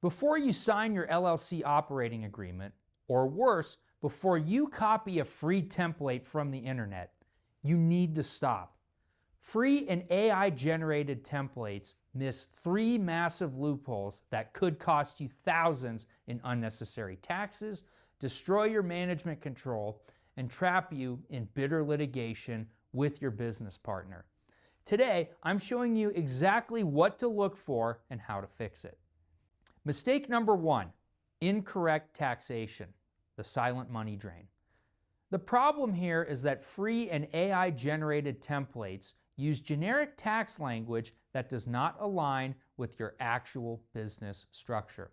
Before you sign your LLC operating agreement, or worse, before you copy a free template from the internet, you need to stop. Free and AI-generated templates miss 3 massive loopholes that could cost you thousands in unnecessary taxes, destroy your management control, and trap you in bitter litigation with your business partner. Today, I'm showing you exactly what to look for and how to fix it. Mistake number 1, incorrect taxation, the silent money drain. The problem here is that free and AI-generated templates use generic tax language that does not align with your actual business structure.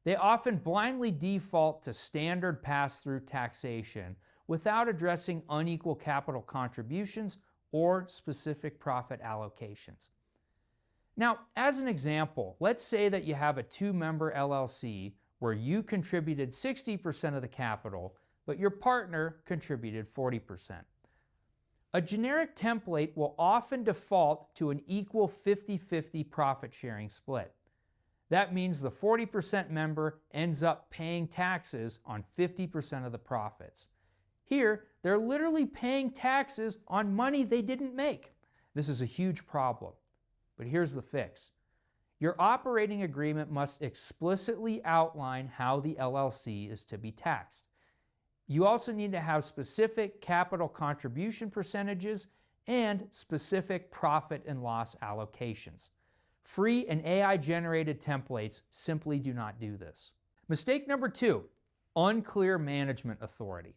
They often blindly default to standard pass-through taxation without addressing unequal capital contributions or specific profit allocations. Now, as an example, let's say that you have a 2-member LLC where you contributed 60% of the capital, but your partner contributed 40%. A generic template will often default to an equal 50-50 profit sharing split. That means the 40% member ends up paying taxes on 50% of the profits. Here, they're literally paying taxes on money they didn't make. This is a huge problem. But here's the fix. Your operating agreement must explicitly outline how the LLC is to be taxed. You also need to have specific capital contribution percentages and specific profit and loss allocations. Free and AI-generated templates simply do not do this. Mistake number 2, unclear management authority.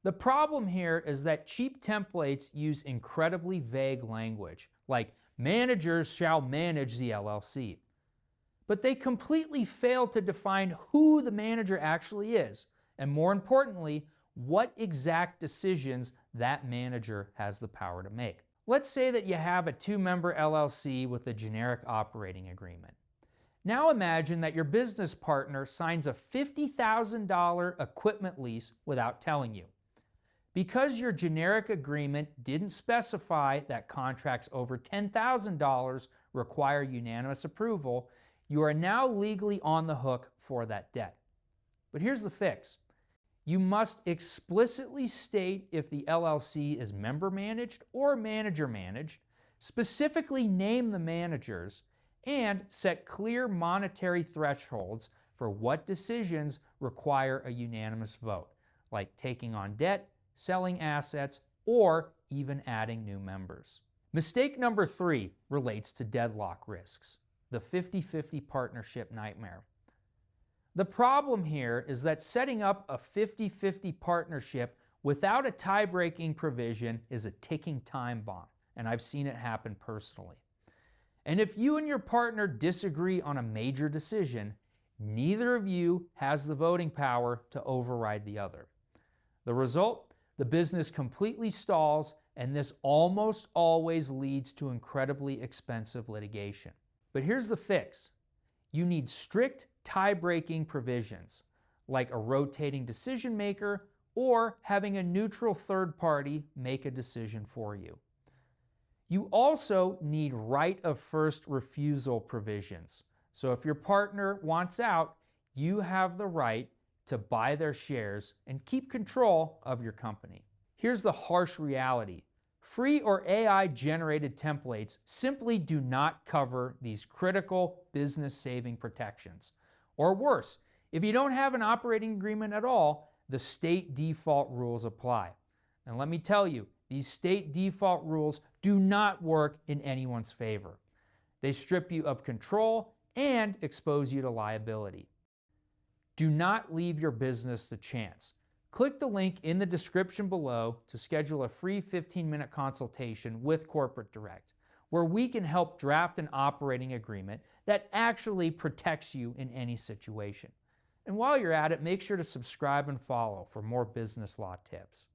The problem here is that cheap templates use incredibly vague language, like managers shall manage the LLC. But they completely fail to define who the manager actually is, and more importantly, what exact decisions that manager has the power to make. Let's say that you have a 2-member LLC with a generic operating agreement. Now imagine that your business partner signs a $50,000 equipment lease without telling you. Because your generic agreement didn't specify that contracts over $10,000 require unanimous approval, you are now legally on the hook for that debt. But here's the fix. You must explicitly state if the LLC is member managed or manager managed, specifically name the managers, and set clear monetary thresholds for what decisions require a unanimous vote, like taking on debt, selling assets, or even adding new members. Mistake number 3 relates to deadlock risks, the 50-50 partnership nightmare. The problem here is that setting up a 50-50 partnership without a tie-breaking provision is a ticking time bomb, and I've seen it happen personally. And if you and your partner disagree on a major decision, neither of you has the voting power to override the other. The result? The business completely stalls, and this almost always leads to incredibly expensive litigation. But here's the fix. You need strict tie-breaking provisions, like a rotating decision maker or having a neutral third party make a decision for you. You also need right of first refusal provisions. So if your partner wants out, you have the right to buy their shares and keep control of your company. Here's the harsh reality. Free or AI-generated templates simply do not cover these critical business-saving protections. Or worse, if you don't have an operating agreement at all, the state default rules apply. And let me tell you, these state default rules do not work in anyone's favor. They strip you of control and expose you to liability. Do not leave your business to chance. Click the link in the description below to schedule a free 15-minute consultation with Corporate Direct, where we can help draft an operating agreement that actually protects you in any situation. And while you're at it, make sure to subscribe and follow for more business law tips.